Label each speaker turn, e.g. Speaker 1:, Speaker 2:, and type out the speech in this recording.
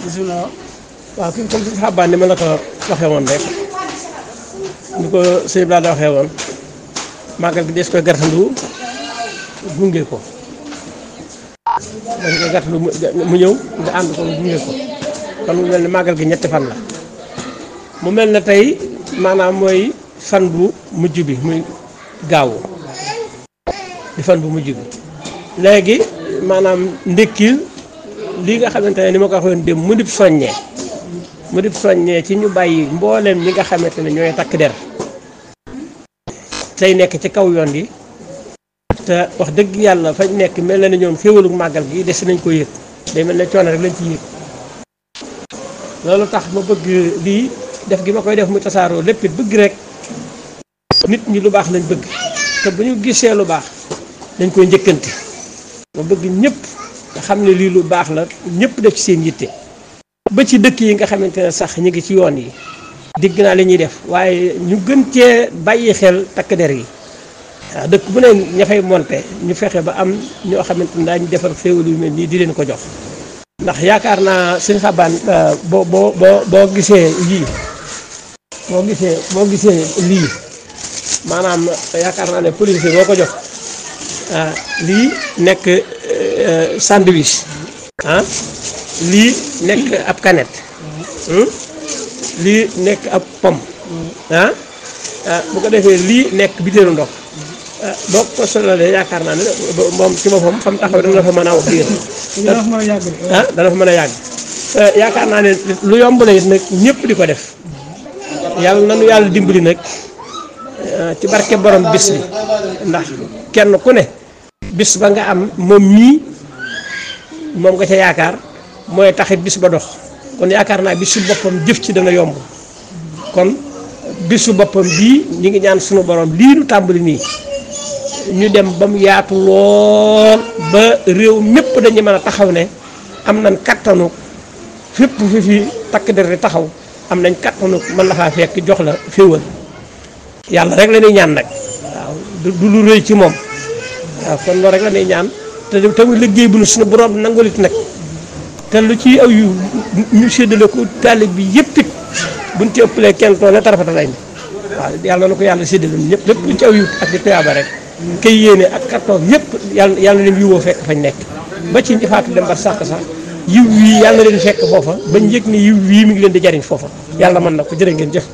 Speaker 1: bisimilah.
Speaker 2: waaw kii comme si xabaan ni ma la ko waxee woon rek ni ko sëñ bi laa waxee woon màggal gi des koy gàttandu gunge ko dañ koy gàttandu mu ñëw nga ànd ko gunge ko kon mu mel ne màggal gi ñetti fan la mu mel ne tey maanaam mooy fan bu mujj bi muy gaawu di fan bu mujj bi léegi maanaam ndékkil lii nga xamante ne ni ma ko waxoon dem mu dib soññee ci ñu bàyyi mbooleem ñi nga xamante ne ñooy takk der tey nekk ci kaw yoon yi te wax dëgg yàlla fañ nekk mel na ne ñoom xéwalu màggal gi des nañ ko yëg day mel ne coono rek lañ ci yëg loolu tax ma bëgg lii def gi ma koy def muy tasaaroo lépp it bëgg rek nit ñi lu baax lañ bëgg te bu ñu gisee lu baax dañ koy njëkkante ma bëgg ñëpp nga xam ne lii lu baax la ñëpp def ci seen yitte ba ci dëkk yi nga xamante ne sax ñu ngi ci yoon yi digg naa li ñuy def waaye ñu gën cee bàyyi xel takk der yi waaw dëkk bu ne ña fay monte ñu fexe ba am ñoo xamante ne daañu defar xéwal yu mel nii di leen ko jox ndax yaakaar naa sëñ Xabaan boo gisee lii boo gisee lii maanaam yaakaar naa ne police boo ko jox lii nekk sandwich lii nekk ab canette lii nekk ab pomme bu ko defee lii nekk bitéelu ndox boo ko solalee yaakaar naa ne moom ci boppam fa mu taxaw dana fa mën a wax diir dana fa mën a yàgg yaakaar naa ne lu yomb la it nag ñëpp di ko def yàlla nanu yàlla dimbali nag ci barke borom bis bi ndax kenn ku ne bis ba nga am moom mii moom nga ca yaakaar mooy taxit bis ba dox kon yaakaar naa bisu boppam jëf ci dana yomb kon bisu boppam bii ñu ngi ñaan sunu borom lii nu tàmbali nii ñu dem ba mu yaatu lool ba réew mépp dañu mën a taxaw ne am nañ kattanu fépp fi takk der di taxaw am nañ kattanu mën la faa fekk jox la féewal yàlla rek la ñuy ñaan nag waaw du lu rëy ci moom waaw kon loolu rek la ñuy ñaan te tamit liggéey bu nu suñu borom nangulit nag te lu ci aw yu ñu séddale ko taalib bi yëpp it buñ ci ëppalee kenn tool ne tarafata lay ne waaw yàlla na ko yàlla séddale ñëpp lépp luñ ci aw yu ak di tuyaaba rek kay yéene ak kattoog yëpp yàlla leen yiwoo fekk fañ nekk ba ci ñi faatu dem ba sàq sax yiw wii yàlla leen fekk foofa bañ yëg ni yiw wii mi ngi leen di jariñ foofa yàlla mën na ko jërë ngeen jëf